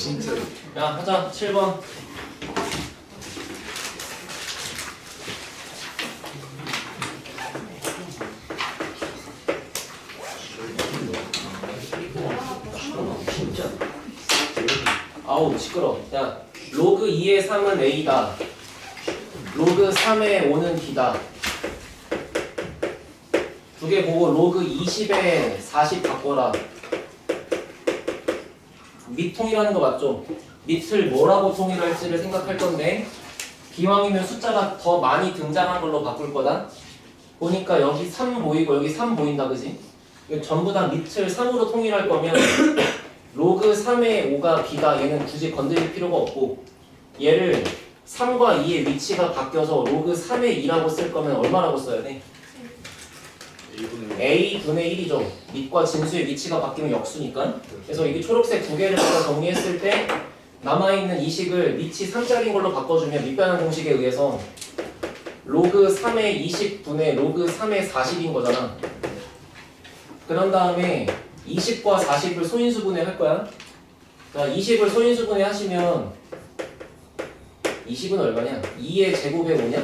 진짜. 야, 하자. 7번. 진짜. 아우, 시끄러. 야, 로그 2의 3은 A다. 로그 3의 5는 B다. 두 개 보고 로그 20에 40 바꿔라. 밑 통일하는 거 맞죠? 밑을 뭐라고 통일할지를 생각할 건데 기왕이면 숫자가 더 많이 등장한 걸로 바꿀 거다. 보니까 여기 3 보이고 여기 3 보인다, 그지? 이거 전부 다 밑을 3으로 통일할 거면 로그 3의 5가 B다. 얘는 굳이 건드릴 필요가 없고 얘를 3과 2의 위치가 바뀌어서 로그 3의 2라고 쓸 거면 얼마라고 써야 돼? A분의 1이죠. 밑과 진수의 위치가 바뀌면 역수니까. 그래서 이게 초록색 두 개를 갖다 정리했을 때 남아있는 이 식을 밑이 3짜리인 걸로 바꿔주면 밑변환 공식에 의해서 로그 3의 20분의 로그 3의 40인 거잖아. 그런 다음에 20과 40을 소인수분해 할 거야. 자, 20을 소인수분해 하시면 20은 얼마냐? 2의 제곱에 5냐?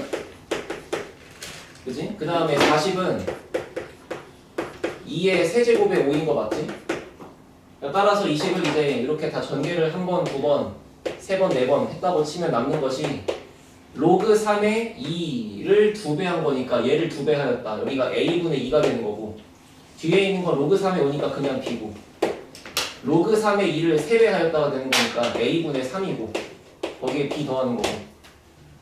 그지? 그 다음에 40은 2의 세제곱에 5인 거 맞지? 따라서 이 식을 이제 이렇게 다 전개를 한 번, 두 번, 세 번, 네 번 했다고 치면 남는 것이 로그 3의 2를 2배 한 거니까 얘를 2배 하였다. 여기가 A분의 2가 되는 거고 뒤에 있는 건 로그 3의 5니까 그냥 B고 로그 3의 2를 3배 하였다가 되는 거니까 A분의 3이고 거기에 B 더하는 거고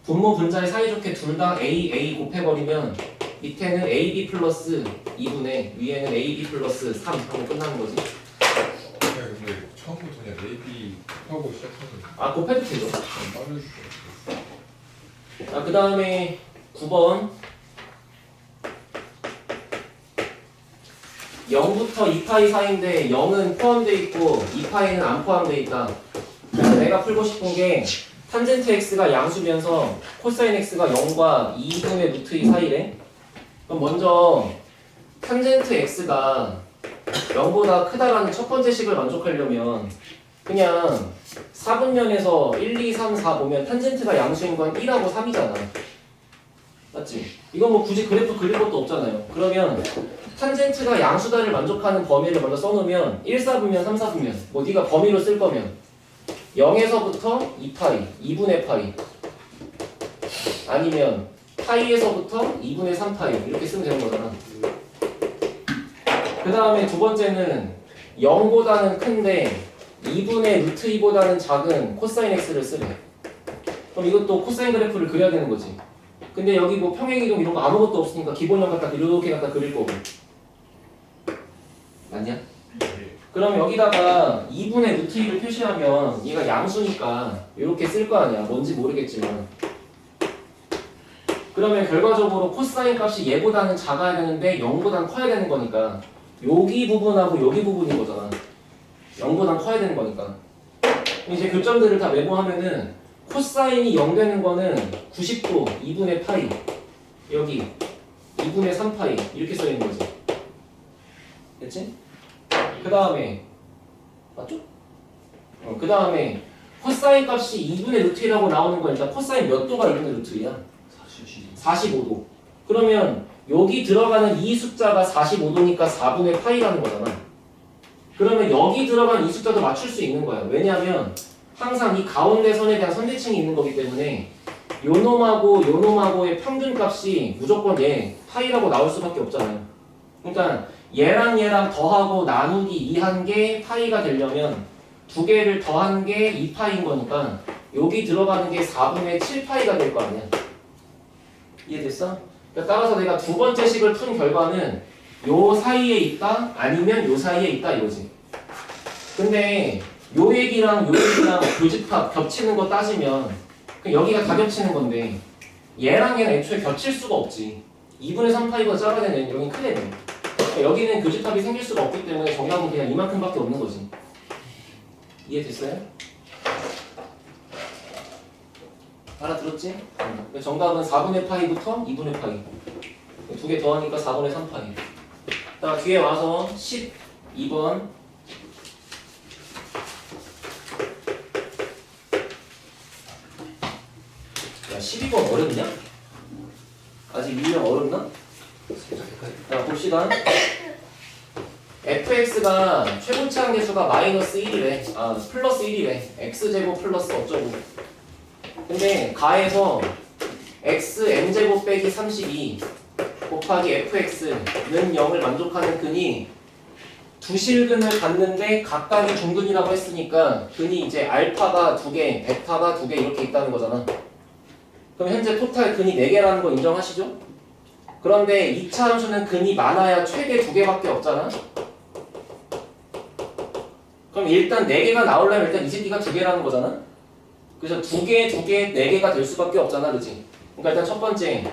분모 분자에 사이좋게 둘 다 A 곱해버리면 밑에는 AB 플러스 2분의 위에는 AB 플러스 3 하고 끝나는 거지. 근데 처음부터 그냥 AB 하고 시작하면 아, 곱해도 되죠. 빠르지. 자, 그 다음에 9번 0부터 2파이 사이인데 0은 포함되어 있고 2파이는 안 포함되어 있다. 그래서 내가 풀고 싶은 게 탄젠트 x가 양수면서 코사인 x가 0과 2분의 루트 2 사이래. 그럼 먼저 탄젠트 x가 0보다 크다라는 첫 번째 식을 만족하려면 그냥 4분면에서 1, 2, 3, 4 보면 탄젠트가 양수인 건 1하고 3이잖아. 맞지? 이건 뭐 굳이 그래프 그릴 것도 없잖아요. 그러면 탄젠트가 양수다를 만족하는 범위를 먼저 써놓으면 1, 4분면, 3, 4분면 뭐 네가 범위로 쓸 거면 0에서부터 2파이, 2분의 파이 아니면 파이에서부터 2분의 3파이 이렇게 쓰면 되는 거잖아. 그 다음에 두 번째는 0보다는 큰데 2분의 루트 2보다는 작은 코사인 x를 쓰래. 그럼 이것도 코사인 그래프를 그려야 되는 거지. 근데 여기 뭐 평행이동 이런 거 아무것도 없으니까 기본형 갖다 이렇게 갖다 그릴 거고. 맞냐? 그럼 여기다가 2분의 루트 2를 표시하면 얘가 양수니까 이렇게 쓸 거 아니야. 뭔지 모르겠지만. 그러면 결과적으로 코사인 값이 얘보다는 작아야 되는데 0보다는 커야 되는 거니까 여기 부분하고 여기 부분인 거잖아. 0보다는 커야 되는 거니까. 이제 교점들을 다 메모하면은 코사인이 0 되는 거는 90도 2분의 파이 여기 2분의 3파이 이렇게 써 있는 거지. 됐지? 그 다음에 맞죠? 그 다음에 코사인 값이 2분의 루트 1이라고 나오는 건 일단 코사인 몇 도가 2분의 루트 1이야? 45도. 그러면 여기 들어가는 이 숫자가 45도니까 4분의 파이라는 거잖아. 그러면 여기 들어간 이 숫자도 맞출 수 있는 거야. 왜냐하면 항상 이 가운데 선에 대한 선대칭이 있는 거기 때문에 요 놈하고 요 놈하고의 평균값이 무조건 얘 파이라고 나올 수밖에 없잖아요. 그러니까 얘랑 얘랑 더하고 나누기 2한 게 파이가 되려면 두 개를 더한 게 2파이인 거니까 여기 들어가는 게 4분의 7파이가 될 거 아니야. 이해됐어? 그러니까 따라서 내가 두 번째 식을 푼 결과는 요 사이에 있다 아니면 요 사이에 있다 이거지. 근데 요 얘기랑 요 얘기랑 교집합 겹치는 거 따지면 여기가 다 겹치는 건데 얘랑 얘는 애초에 겹칠 수가 없지. 2분의 3파이보다 작아야 되는 여기는 크게 돼. 그러니까 여기는 교집합이 생길 수가 없기 때문에 정답은 그냥 이만큼밖에 없는 거지. 이해됐어요? 알아들었지? 정답은 4분의 파이부터 2분의 파이 두 개 더하니까 4분의 3파이. 자, 뒤에 와서 12번 야, 12번 어렵냐? 아직 유형 어렵나? 자, 봅시다. fx가 최고치 한계수가 마이너스 1이래. 아, 플러스 1이래. x제곱 플러스 어쩌고. 근데 가에서 x n제곱 빼기 32 곱하기 fx는 0을 만족하는 근이 두 실근을 갖는데 각각이 중근이라고 했으니까 근이 이제 알파가 2개, 베타가 2개 이렇게 있다는 거잖아. 그럼 현재 토탈 근이 4개라는 거 인정하시죠? 그런데 2차 함수는 근이 많아야 최대 2개밖에 없잖아. 그럼 일단 4개가 나오려면 일단 이 새끼가 2개라는 거잖아. 그래서 2개, 2개, 4개가 될 수밖에 없잖아, 그치? 그러니까 일단 첫 번째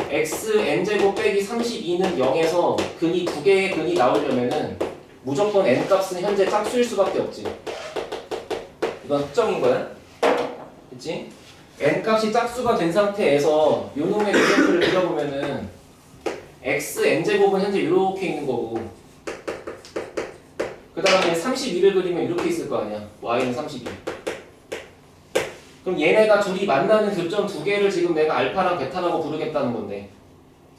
x n제곱 빼기 32는 0에서 근이 2개의 근이 나오려면은 무조건 n 값은 현재 짝수일 수밖에 없지. 이건 특정인 거야. 그치? n 값이 짝수가 된 상태에서 요 놈의 그래프를 그려보면은 x n제곱은 현재 이렇게 있는 거고 그 다음에 32를 그리면 이렇게 있을 거 아니야. y는 32. 그럼 얘네가 둘이 만나는 교점 2개를 지금 내가 알파랑 베타라고 부르겠다는 건데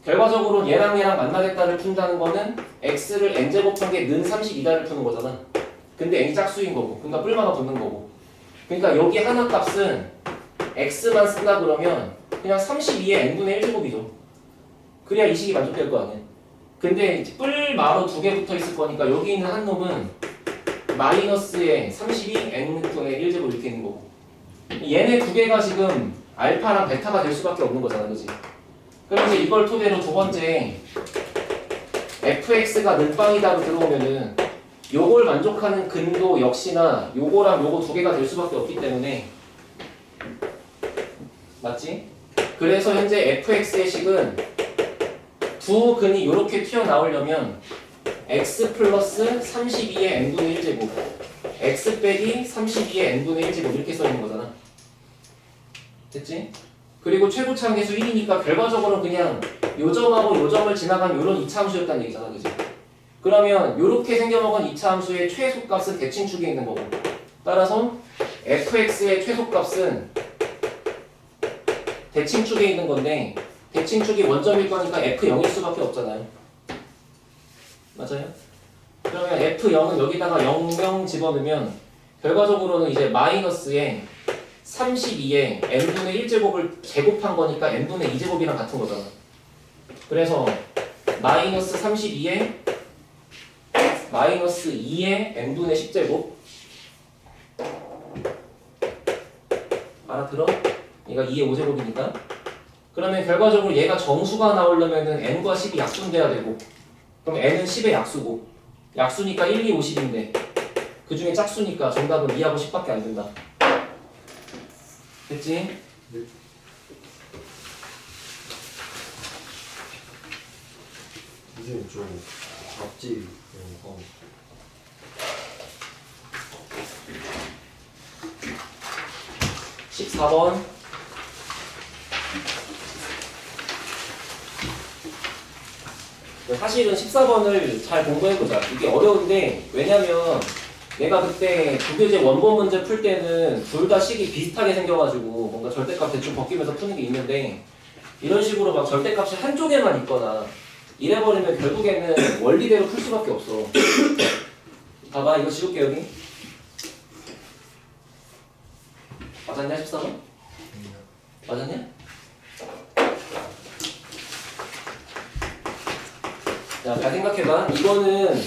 결과적으로 얘랑 만나겠다를 푼다는 거는 x를 n제곱한 게 는 32다를 푸는 거잖아. 근데 n이 짝수인 거고 그러니까 뿔마가 붙는 거고 그러니까 여기 하나 값은 x만 쓴다 그러면 그냥 32의 n분의 1제곱이죠. 그래야 이 식이 만족될 거 아니야. 근데 뿔마로 2개 붙어 있을 거니까 여기 있는 한 놈은 마이너스에 32 n분의 1제곱 이렇게 있는 거고 얘네 2개가 지금 알파랑 베타가 될 수밖에 없는 거잖아, 그지? 그럼 이제 이걸 토대로 두 번째 fx가 는빵이다로 들어오면은 요걸 만족하는 근도 역시나 요거랑 요거 2개가 될 수밖에 없기 때문에 맞지? 그래서 현재 fx의 식은 두 근이 이렇게 튀어나오려면 x 플러스 32의 n분의 1제곱 x 빼기 32의 n분의 1제곱 이렇게 써있는 거잖아. 됐지? 그리고 최고치 한계수 1이니까 결과적으로 그냥 요 점하고 요 점을 지나간 요런 2차 함수였다는 얘기잖아, 그지? 그러면 요렇게 생겨먹은 2차 함수의 최소값은 대칭축에 있는 거고 따라서 fx의 최소값은 대칭축에 있는 건데 대칭축이 원점일 거니까 f0일 수밖에 없잖아요. 맞아요? 그러면 f0은 여기다가 00 집어넣으면 결과적으로는 이제 마이너스에 32에 n분의 1제곱을 제곱한 거니까 n분의 2제곱이랑 같은 거잖아. 그래서 마이너스 32에 마이너스 2의 n분의 10제곱 알아들어? 얘가 2의 5제곱이니까 그러면 결과적으로 얘가 정수가 나오려면은 n과 10이 약수돼야 되고 그럼 n은 10의 약수고 약수니까 1, 2, 50인데 그 중에 짝수니까 정답은 2하고 10밖에 안 된다. 됐지? 네. 선생님 좀 잡지 이런 거 14번 사실은 14번을 잘 공부해보자. 이게 어려운데 왜냐면 내가 그때 부교재 원본 문제 풀 때는 둘 다 식이 비슷하게 생겨가지고 뭔가 절대값 대충 벗기면서 푸는 게 있는데 이런 식으로 막 절대값이 한쪽에만 있거나 이래버리면 결국에는 원리대로 풀 수밖에 없어. 봐봐 이거 지울게 여기. 맞았냐 14번? 맞았냐? 자, 잘 생각해봐. 이거는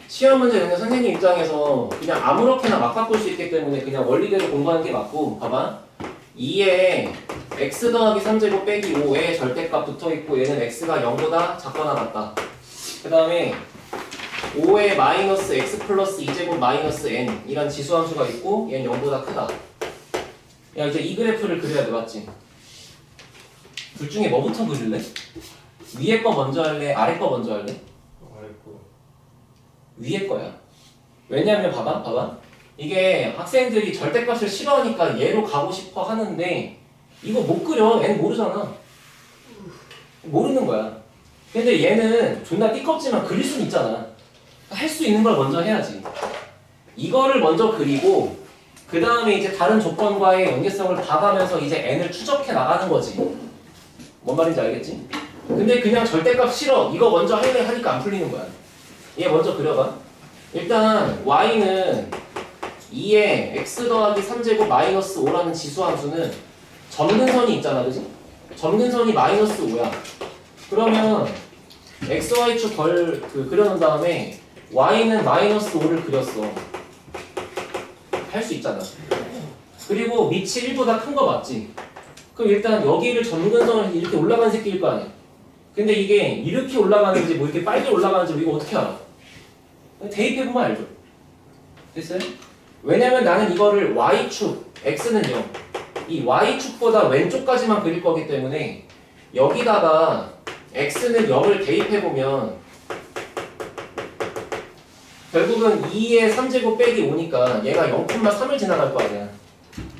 시험 문제 내는 선생님 입장에서 그냥 아무렇게나 막 바꿀 수 있기 때문에 그냥 원리대로 공부하는 게 맞고 봐봐 2에 x 더하기 3제곱 빼기 5에 절대값 붙어있고 얘는 x가 0보다 작거나 같다. 그 다음에 5에 마이너스 x 플러스 2제곱 마이너스 n 이란 지수함수가 있고 얘는 0보다 크다. 야 이제 이 그래프를 그려야 돼 맞지? 둘 중에 뭐부터 그릴래? 위에 거 먼저 할래? 아래 거 먼저 할래? 아래 거 위에 거야. 왜냐면 봐봐 이게 학생들이 절대값을 싫어하니까 얘로 가고 싶어 하는데 이거 못 그려. 얘는 모르잖아. 모르는 거야. 근데 얘는 존나 띠껍지만 그릴 수는 있잖아. 할 수 있는 걸 먼저 해야지. 이거를 먼저 그리고 그 다음에 이제 다른 조건과의 연계성을 봐가면서 이제 n을 추적해 나가는 거지. 뭔 말인지 알겠지? 근데 그냥 절대값 싫어. 이거 먼저 할래 하니까 안 풀리는 거야. 얘 먼저 그려봐. 일단 y는 2에 x 더하기 3제곱 마이너스 5라는 지수함수는 점근선이 있잖아, 그지? 점근선이 마이너스 5야. 그러면 xy축 그려놓은 다음에 y는 마이너스 5를 그렸어. 할 수 있잖아. 그리고 밑이 1보다 큰 거 맞지? 그럼 일단 여기를 점근선을 이렇게 올라가는 새끼일 거 아니야. 근데 이게 이렇게 올라가는지 뭐 이렇게 빨리 올라가는지 이거 어떻게 알아? 대입해보면 알죠. 됐어요? 왜냐면 나는 이거를 y축, x는 0. 이 y축보다 왼쪽까지만 그릴 거기 때문에 여기다가 x는 0을 대입해보면 결국은 2의 3제곱 빼기 5니까 얘가 0,3을 지나갈 거 아니야.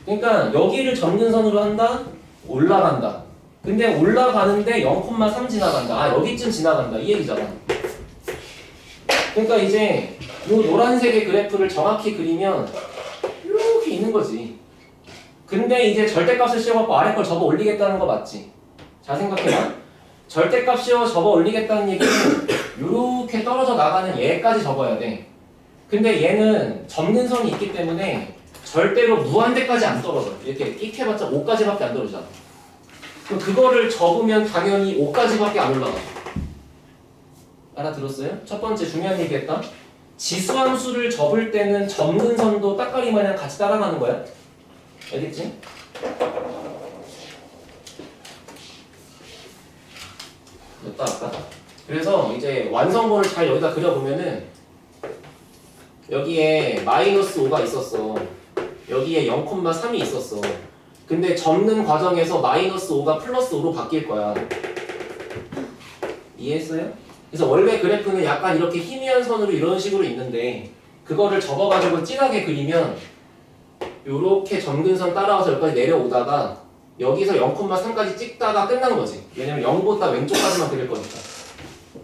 그러니까 여기를 점근선으로 한다? 올라간다. 근데 올라가는데 0,3 지나간다. 아, 여기쯤 지나간다. 이 얘기잖아. 그러니까 이제 이 노란색의 그래프를 정확히 그리면 이렇게 있는 거지. 근데 이제 절대값을 씌워갖고 아래 걸 접어 올리겠다는 거 맞지? 잘 생각해봐. 절대값 씌워 접어 올리겠다는 얘기는 이렇게 떨어져 나가는 얘까지 접어야 돼. 근데 얘는 점근선이 있기 때문에 절대로 무한대까지 안 떨어져. 이렇게 끽 해봤자 5까지밖에 안 떨어지잖아. 그럼 그거를 접으면 당연히 5까지밖에 안 올라가. 알아들었어요? 첫 번째 중요한 얘기했다. 지수함수를 접을 때는 점근선도 따까리 마냥 같이 따라가는 거야. 알겠지? 됐다 아까? 그래서 이제 완성본을 잘 여기다 그려보면은 여기에 마이너스 5가 있었어. 여기에 0,3이 있었어. 근데 접는 과정에서 마이너스 5가 플러스 5로 바뀔 거야. 이해했어요? 그래서 원래 그래프는 약간 이렇게 희미한 선으로 이런 식으로 있는데 그거를 접어가지고 진하게 그리면 요렇게 점근선 따라와서 여기까지 내려오다가 여기서 0,3까지 찍다가 끝난 거지. 왜냐면 0보다 왼쪽까지만 그릴 거니까.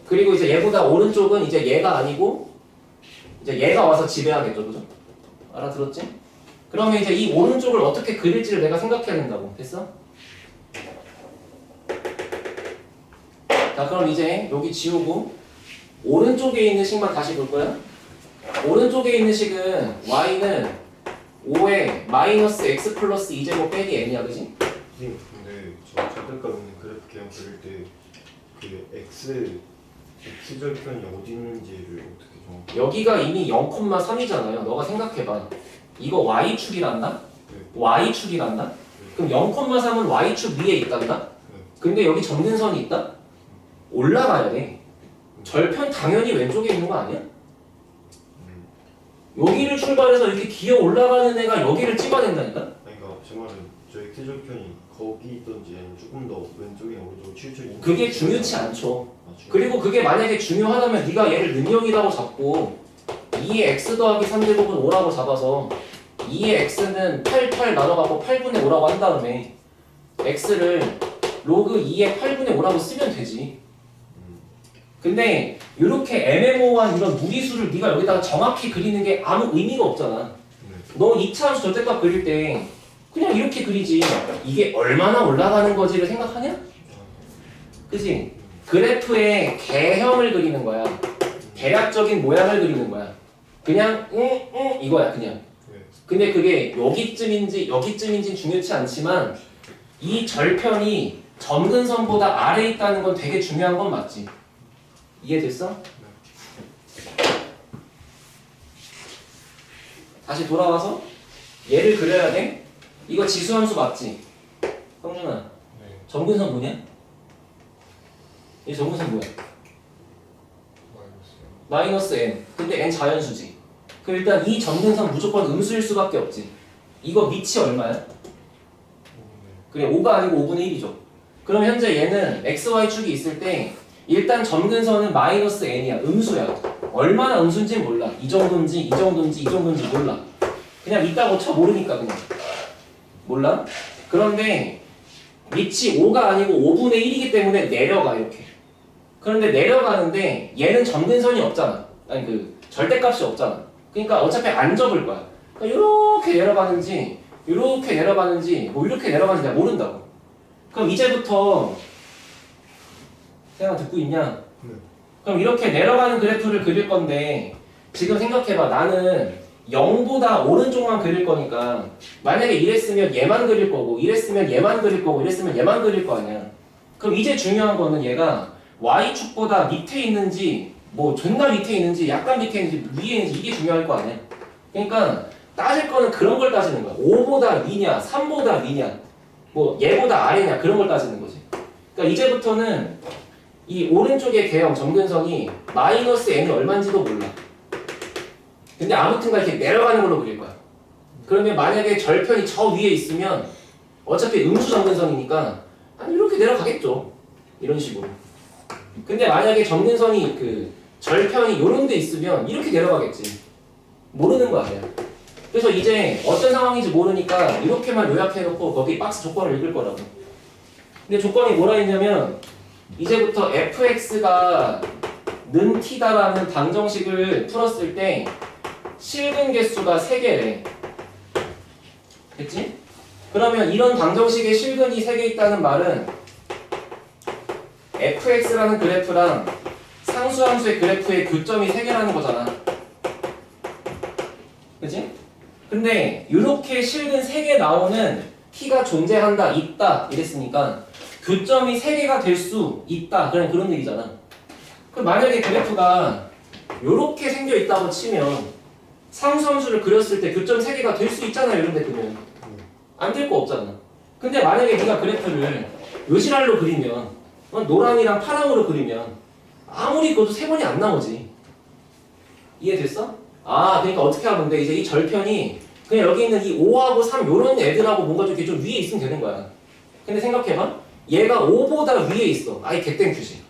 그리고 이제 얘보다 오른쪽은 이제 얘가 아니고 이제 얘가 와서 지배하겠죠, 그죠? 알아들었지? 그러면 이제 이 오른쪽을 어떻게 그릴지를 내가 생각해야 된다고. 됐어? 자, 그럼 이제 여기 지우고 오른쪽에 있는 식만 다시 볼 거야. 오른쪽에 있는 식은 y는 5에 마이너스 x 플러스 2제곱 빼기 n이야, 그지? 선생님 근데 저 절대값 있는 그래프 그냥 그릴 때 그 x절편이 어디 있는지를 어떻게 정확히 여기가 이미 0,3이잖아요. 너가 생각해봐. 이거 y축이란다? 네. y축이란다? 그럼 0,3은 y축 위에 있단다? 네. 근데 여기 점근선이 있다? 올라가야 돼. 절편 당연히 왼쪽에 있는 거 아니야? 여기를 출발해서 이렇게 기어 올라가는 애가 여기를 찍어낸다니까? 아니 그러니까 제 말은 저 x절편이 거기 있던지 아니면 조금 더 왼쪽이나 오른쪽 치우쳐 그게 중요치 않죠. 그리고 그게 만약에 중요하다면 네가 얘를 능력이라고 잡고 2의 x 더하기 3제곱은 5라고 잡아서 2의 x는 8 나눠갖고 8분의 5라고 한 다음에 x를 로그 2의 8분의 5라고 쓰면 되지. 근데 이렇게 애매모호한 이런 무리수를 네가 여기다가 정확히 그리는 게 아무 의미가 없잖아. 너 2차 함수 절대값 그릴 때 그냥 이렇게 그리지. 이게 얼마나 올라가는 거지를 생각하냐? 그치? 그래프의 개형을 그리는 거야. 대략적인 모양을 그리는 거야. 그냥 이거야 그냥. 근데 그게 여기쯤인지 중요치 않지만 이 절편이 점근선보다 아래에 있다는 건 되게 중요한 건 맞지? 이해됐어? 다시 돌아와서 얘를 그려야 돼? 이거 지수함수 맞지? 성준아, 네. 점근선 뭐냐? 이 점근선 뭐야? 마이너스 n. 근데 n 자연수지. 그럼 일단 이 점근선 무조건 음수일 수밖에 없지. 이거 밑이 얼마야? 그래, 5가 아니고 5분의 1이죠. 그럼 현재 얘는 xy축이 있을 때 일단 점근선은 마이너스 n이야. 음수야. 얼마나 음수인지 몰라. 이 정도인지 몰라. 그냥 있다고 쳐 모르니까 그냥. 몰라? 그런데 밑이 5가 아니고 5분의 1이기 때문에 내려가 이렇게. 그런데 내려가는데 얘는 점근선이 없잖아. 아니 그 절대값이 없잖아. 그러니까 어차피 안 접을 거야. 그러니까 이렇게 내려가는지 이렇게 내려가는지 뭐 이렇게 내려가는지 내가 모른다고. 그럼 이제부터 생각 듣고 있냐? 네. 그럼 이렇게 내려가는 그래프를 그릴 건데 지금 생각해봐. 나는 0보다 오른쪽만 그릴 거니까 만약에 이랬으면 얘만 그릴 거고 이랬으면 얘만 그릴 거고 이랬으면 얘만 그릴 거 아니야. 그럼 이제 중요한 거는 얘가 Y축보다 밑에 있는지 뭐 존나 밑에 있는지 약간 밑에 있는지 위에 있는지 이게 중요할 거 아니야. 그러니까 따질 거는 그런 걸 따지는 거야. 5보다 위냐 3보다 위냐 뭐 얘보다 아래냐 그런 걸 따지는 거지. 그러니까 이제부터는 이 오른쪽의 개형 점근선이 마이너스 n이 얼마인지도 몰라. 근데 아무튼간 이렇게 내려가는 걸로 그릴 거야. 그러면 만약에 절편이 저 위에 있으면 어차피 음수 점근선이니까 한 이렇게 내려가겠죠. 이런 식으로. 근데 만약에 점근선이 그 절편이 요런 데 있으면 이렇게 내려가겠지. 모르는 거 아니야. 그래서 이제 어떤 상황인지 모르니까 이렇게만 요약해놓고 거기 박스 조건을 읽을 거라고. 근데 조건이 뭐라 했냐면 이제부터 fx가 는 t다라는 방정식을 풀었을 때 실근 개수가 3개래. 됐지? 그러면 이런 방정식에 실근이 3개 있다는 말은 fx라는 그래프랑 상수함수의 그래프의 교점이 3개라는 거잖아. 그치? 근데 이렇게 실근 3개 나오는 t가 존재한다, 있다 이랬으니까 교점이 3개가 될 수 있다 그런 얘기잖아. 그럼 만약에 그래프가 이렇게 생겨 있다고 치면 상수함수를 그렸을 때 교점 3개가 될 수 있잖아. 이런 데 그러면 안 될 거 없잖아. 근데 만약에 네가 그래프를 요실알로 그리면 노랑이랑 파랑으로 그리면 아무리 그것도 3번이 안 나오지. 이해됐어? 아 그러니까 어떻게 하면 돼? 이제 이 절편이 그냥 여기 있는 이 5하고 3 요런 애들하고 뭔가 좀 위에 있으면 되는 거야. 근데 생각해봐. 얘가 5보다 위에 있어. 아예 개땡큐지.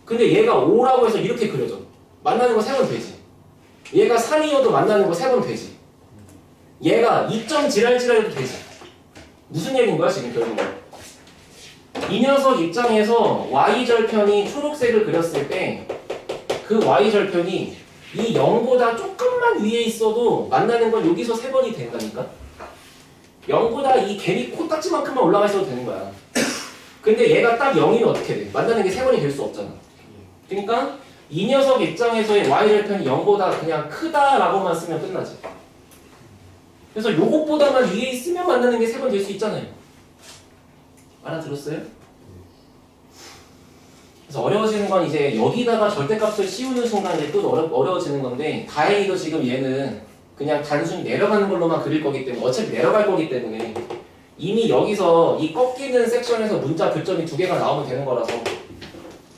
근데 얘가 5라고 해서 이렇게 그려져. 만나는 거 3번 되지. 얘가 3이어도 만나는 거 3번 되지. 얘가 2점 지랄지랄해도 되지. 무슨 얘기인 거야 지금 결국은? 이 녀석 입장에서 Y절편이 초록색을 그렸을 때 그 Y절편이 이 0보다 조금만 위에 있어도 만나는 건 여기서 3번이 된다니까? 0보다 이 개미 코딱지만큼만 올라가 있어도 되는 거야. 근데 얘가 딱 0이면 어떻게 돼? 만나는 게 3번이 될 수 없잖아. 그러니까 이 녀석 입장에서의 Y절편이 0보다 그냥 크다라고만 쓰면 끝나지. 그래서 요것보다만 위에 있으면 만나는 게 3번 될 수 있잖아요. 알아들었어요? 그래서 어려워지는 건 이제 여기다가 절대값을 씌우는 순간 이제 또 어려워지는 건데 다행히도 지금 얘는 그냥 단순히 내려가는 걸로만 그릴 거기 때문에 어차피 내려갈 거기 때문에 이미 여기서 이 꺾이는 섹션에서 문자 교점이 2개가 나오면 되는 거라서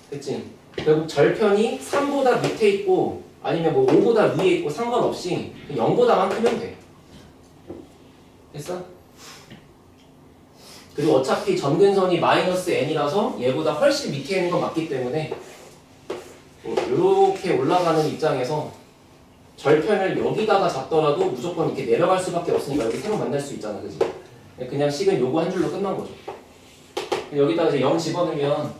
그치? 결국 절편이 3보다 밑에 있고 아니면 뭐 5보다 위에 있고 상관없이 0보다만 크면 돼. 됐어? 그리고 어차피 점근선이 마이너스 n이라서 얘보다 훨씬 밑에 있는 건 맞기 때문에 이렇게 올라가는 입장에서 절편을 여기다가 잡더라도 무조건 이렇게 내려갈 수밖에 없으니까 여기 새로 만날 수 있잖아. 그지? 그냥 식은 요거 한 줄로 끝난 거죠. 여기다가 이제 0 집어넣으면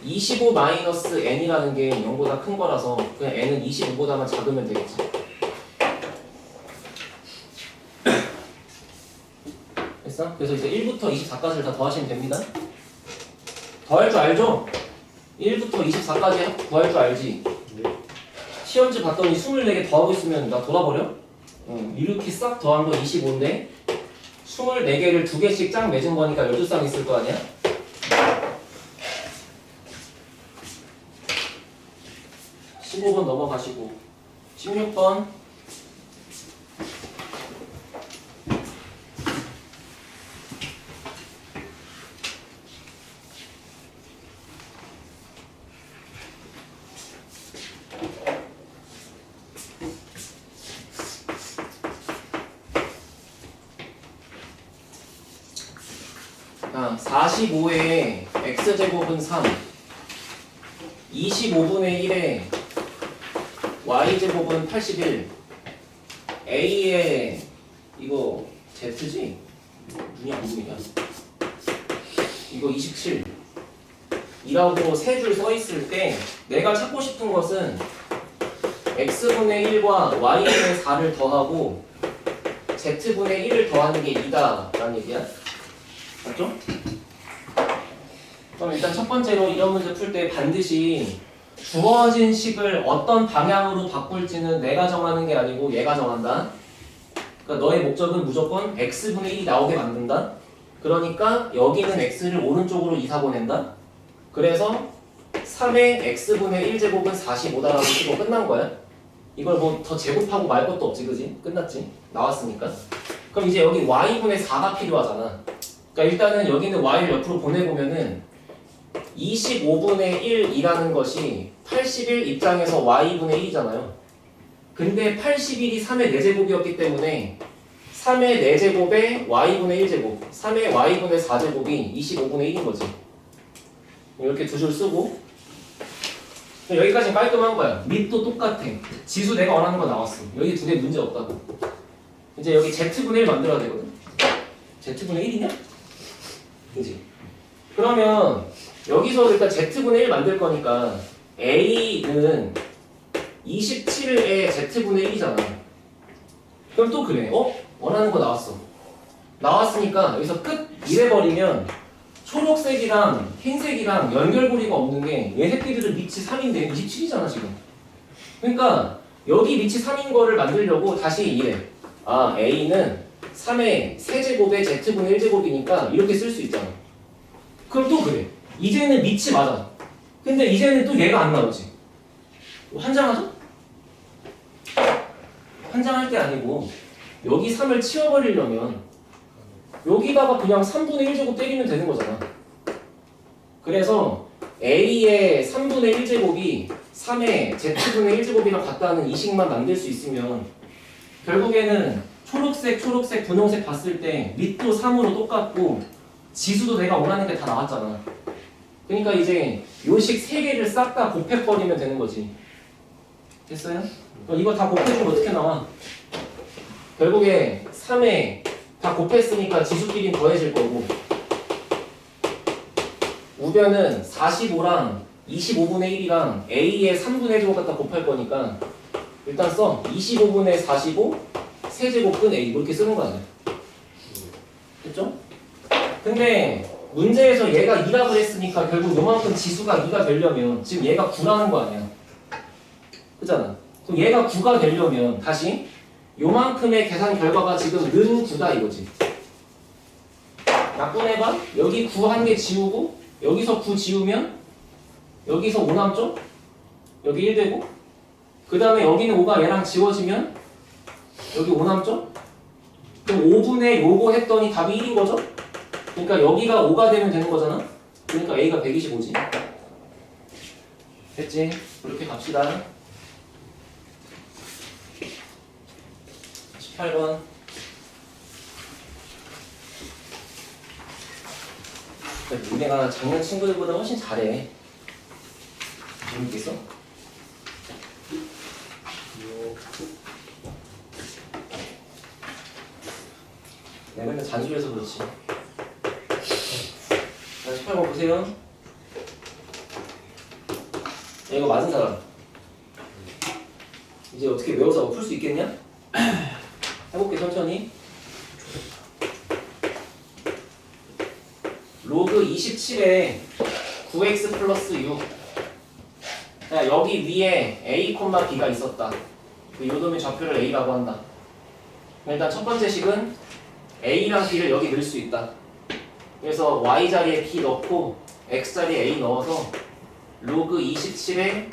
25 마이너스 n이라는 게 0보다 큰 거라서 그냥 n은 25보다만 작으면 되겠지. 됐어? 그래서 이제 1부터 24까지를 다 더하시면 됩니다. 더할 줄 알죠? 1부터 24까지 더할 줄 알지? 네. 시험지 봤더니 24개 더하고 있으면 나 돌아버려? 이렇게 싹 더한 거 25인데 24개를 2개씩 짝 맺은 거니까 12쌍 있을 거 아니야? 자, 15번 넘어가시고 16번 아, 45에 x제곱은 3 25분의 1에 y제곱은 81 a에 이거 z지? 눈이 안 보이냐? 이거 27 이라고 세 줄 써 있을 때 내가 찾고 싶은 것은 x분의 1과 y분의 4를 더하고 z분의 1을 더하는 게 2다 라는 얘기야. 맞죠? 그럼 일단 첫 번째로 이런 문제 풀 때 반드시 주어진 식을 어떤 방향으로 바꿀지는 내가 정하는 게 아니고 얘가 정한다. 그러니까 너의 목적은 무조건 x분의 1이 나오게 만든다. 그러니까 여기는 x를 오른쪽으로 이사 보낸다. 그래서 3의 x분의 1제곱은 45다라고 치고 끝난 거야. 이걸 뭐 더 제곱하고 말 것도 없지, 그지? 끝났지? 나왔으니까. 그럼 이제 여기 y분의 4가 필요하잖아. 그러니까 일단은 여기는 y를 옆으로 보내보면은 25분의 1이라는 것이 81 입장에서 y분의 1이잖아요. 근데 81이 3의 4제곱이었기 때문에 3의 4제곱에 y분의 1제곱, 3의 y분의 4제곱이 25분의 1인 거지. 이렇게 두 줄 쓰고 여기까지는 깔끔한 거야. 밑도 똑같아. 지수 내가 원하는 거 나왔어. 여기 두 개 문제 없다고. 이제 여기 z분의 1 만들어야 되거든. z분의 1이냐? 그지? 그러면 여기서 일단 z분의 1 만들 거니까 a는 27의 z분의 1이잖아. 그럼 또 그래. 원하는 거 나왔어. 나왔으니까 여기서 끝 이래버리면 초록색이랑 흰색이랑 연결고리가 없는 게 얘 새끼들은 밑이 3인데 27이잖아 지금. 그러니까 여기 밑이 3인 거를 만들려고 다시 이래. 아 a는 3의 세제곱의 z분의 1제곱이니까 이렇게 쓸 수 있잖아. 그럼 또 그래. 이제는 밑이 맞아. 근데 이제는 또 얘가 안 나오지. 환장하죠? 환장할 게 아니고 여기 3을 치워버리려면 여기다가 그냥 3분의 1제곱 때리면 되는 거잖아. 그래서 a의 3분의 1제곱이 3의 z분의 1제곱이랑 같다는 이 식만 만들 수 있으면 결국에는 초록색, 분홍색 봤을 때 밑도 3으로 똑같고 지수도 내가 원하는 게 다 나왔잖아. 그러니까 이제 요식 3개를 싹 다 곱해버리면 되는 거지. 됐어요? 이거 다 곱해주면 어떻게 나와? 결국에 3에 다 곱했으니까 지수끼리는 더해질 거고 우변은 45랑 25분의 1이랑 a의 3분의 1제곱 갖다 곱할 거니까 일단 써. 25분의 45 세제곱 근 a 이렇게 쓰는 거 아니야. 됐죠? 근데 문제에서 얘가 2라고 했으니까 결국 요만큼 지수가 2가 되려면 지금 얘가 9라는 거 아니야. 그잖아. 그럼 얘가 9가 되려면 다시 요만큼의 계산 결과가 지금 는 9다 이거지. 약분해봐. 여기 9 한 개 지우고 여기서 9 지우면 여기서 5 남죠? 여기 1 되고 그 다음에 여기는 5가 얘랑 지워지면 여기 5 남죠? 그럼 5분의 요거 했더니 답이 1인 거죠? 그러니까 여기가 5가 되면 되는 거잖아? 그러니까 A가 125지. 됐지? 이렇게 갑시다. 18번. 니네가 작년 친구들보다 훨씬 잘해. 재밌겠어? 내가 맨날 잔소리해서 그렇지. 자, 18번 보세요. 야, 이거 맞은 사람. 이제 어떻게 외워서 풀 수 있겠냐? 해볼게 천천히. 로그 27에 9x 플러스 6. 자, 여기 위에 a, b가 있었다. 그 요놈의 좌표를 a라고 한다. 일단 첫 번째 식은 a랑 b를 여기 넣을 수 있다. 그래서 y 자리에 b 넣고 x 자리에 a 넣어서 로그 27에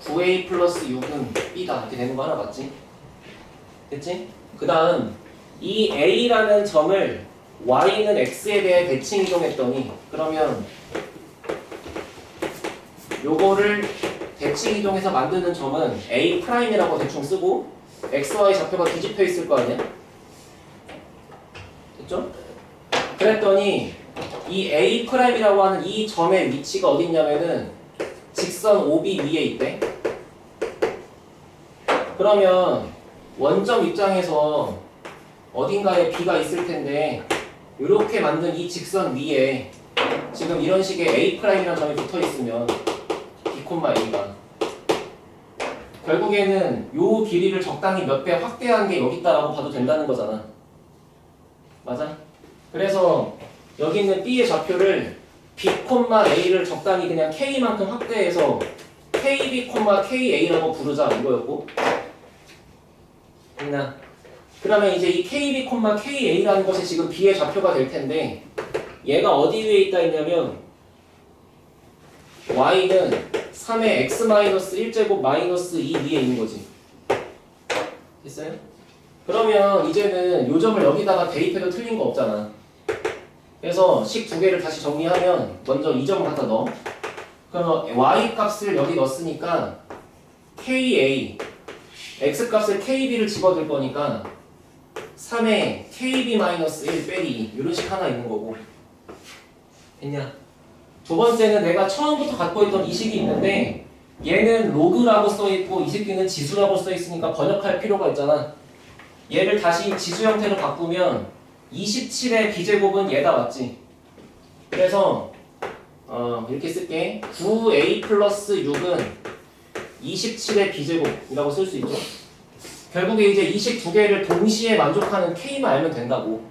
9a 플러스 6은 b다. 이렇게 되는 거 하나 맞지? 됐지? 그 다음 이 a라는 점을 y는 x에 대해 대칭 이동했더니 그러면 요거를 대칭 이동해서 만드는 점은 A'이라고 대충 쓰고 XY 좌표가 뒤집혀 있을 거 아니야? 됐죠? 그랬더니 이 A'이라고 하는 이 점의 위치가 어디 있냐면은 직선 OB 위에 있대. 그러면 원점 입장에서 어딘가에 B가 있을 텐데 이렇게 만든 이 직선 위에 지금 이런 식의 A'이라는 점이 붙어 있으면 B,A가 결국에는 요 길이를 적당히 몇 배 확대한 게 여기 있다라고 봐도 된다는 거잖아. 맞아? 그래서 여기 있는 B의 좌표를 B, A를 적당히 그냥 K만큼 확대해서 KB, KA라고 부르자 이거였고. 됐나? 그러면 이제 이 KB, KA라는 것이 지금 B의 좌표가 될 텐데 얘가 어디 위에 있다 했냐면 Y는 3의 X-1제곱 마이너스 2 위에 있는 거지. 됐어요? 그러면 이제는 요점을 여기다가 대입해도 틀린 거 없잖아. 그래서 식 두 개를 다시 정리하면 먼저 이 점을 갖다 넣어. 그러면 y 값을 여기 넣었으니까 ka, x 값을 kb를 집어들 거니까 3에 kb-1 빼기 이런 식 하나 있는 거고. 됐냐? 두 번째는 내가 처음부터 갖고 있던 이 식이 있는데 얘는 로그라고 써있고 이 새끼는 지수라고 써있으니까 번역할 필요가 있잖아. 얘를 다시 지수 형태로 바꾸면 27의 b제곱은 얘다 맞지? 그래서 이렇게 쓸게. 9a 플러스 6은 27의 b제곱이라고 쓸 수 있죠. 결국에 이제 이 식 두 개를 동시에 만족하는 k만 알면 된다고.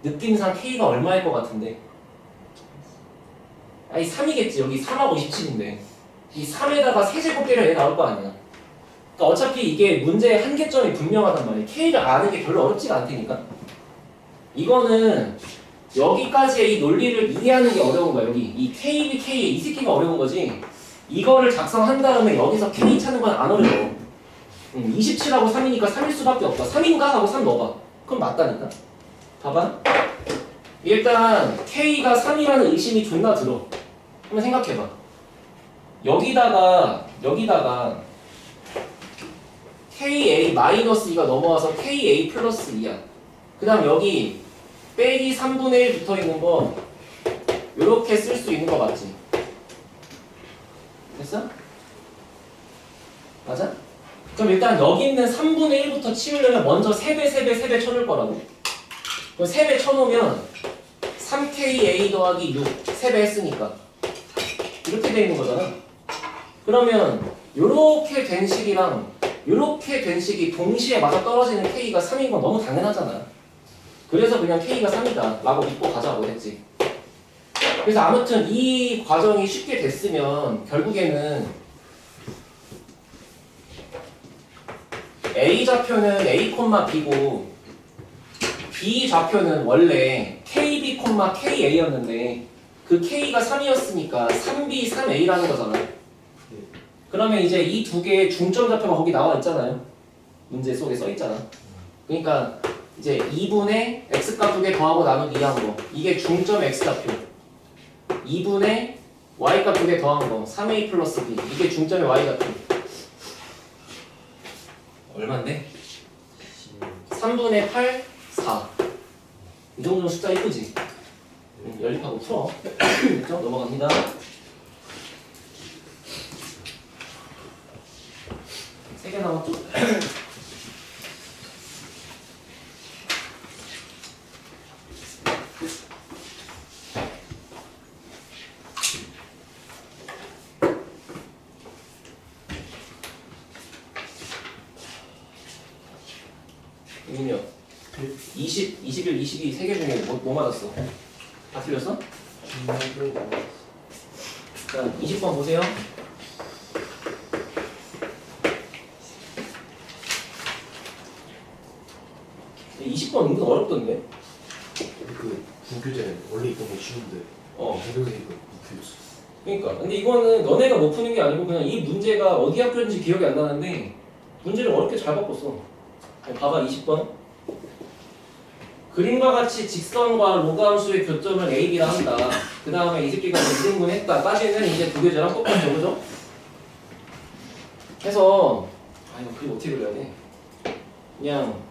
느낌상 k가 얼마일 것 같은데? 아니 3이겠지. 여기 3하고 27인데 이 3에다가 세제곱 빼려 얘 나올 거 아니야. 그러니까 어차피 이게 문제의 한계점이 분명하단 말이야. k를 아는 게 별로 어렵지가 않다니까. 이거는 여기까지의 이 논리를 이해하는 게 어려운 거야. 여기 이 KB, K 이 새끼가 어려운 거지. 이거를 작성한 다음에 여기서 K 찾는 건 안 어려워. 27하고 3이니까 3일 수밖에 없다. 3인가 하고 3 넣어봐. 그럼 맞다니까. 봐봐. 일단 K가 3이라는 의심이 존나 들어. 한번 생각해봐. 여기다가 KA 마이너스 2가 넘어와서 KA 플러스 2야. 그 다음 여기 빼기 3분의 1 붙어있는 거 요렇게 쓸 수 있는 거 맞지? 됐어? 맞아? 그럼 일단 여기 있는 3분의 1부터 치우려면 먼저 3배 쳐놓을 거라고. 그럼 3배 쳐놓으면 3KA 더하기 6 3배 했으니까 이렇게 돼 있는 거잖아. 그러면 요렇게 된 식이랑 요렇게 된 식이 동시에 맞아 떨어지는 K가 3인 건 너무 당연하잖아. 그래서 그냥 K가 3이다 라고 믿고 가자고 했지. 그래서 아무튼 이 과정이 쉽게 됐으면 결국에는 A 좌표는 A, B고 B 좌표는 원래 KB, KA였는데 그 K가 3이었으니까 3B, 3A라는 거잖아. 그러면 이제 이 두 개의 중점 좌표가 거기 나와 있잖아요. 문제 속에 써 있잖아. 그러니까 이제 2분의 x값 두 개 더하고 나누기 2한 거. 이게 중점 x좌표. 2분의 y값 두 개 더한 거. 3a 플러스 b. 이게 중점의 y좌표. 얼마인데? 3분의 8, 4. 이 정도는 숫자 이쁘지? 연립하고 풀어. 됐죠? 넘어갑니다. 세 개 남았죠? 이민혁 20, 21, 22 세 개 중에 뭐 맞았어? 다 틀렸어? 자 20번 보세요. 20번 은근 어렵던데? 그 부교재 원래 있던 거 쉬운데 해석이 이거 부교였어. 그러니까 근데 이거는 너네가 못 푸는 게 아니고 그냥 이 문제가 어디 학교인지 기억이 안 나는데 문제를 어렵게 잘 바꿨어. 봐봐 20번. 그림과 같이 직선과 로그함수의 교점을 A, B라 한다. 그 다음에 이 새끼가 이등분 했다. 까지는 이제 부교재랑 똑같죠, 그죠? 해서 이거 그림 어떻게 그려야 돼? 그냥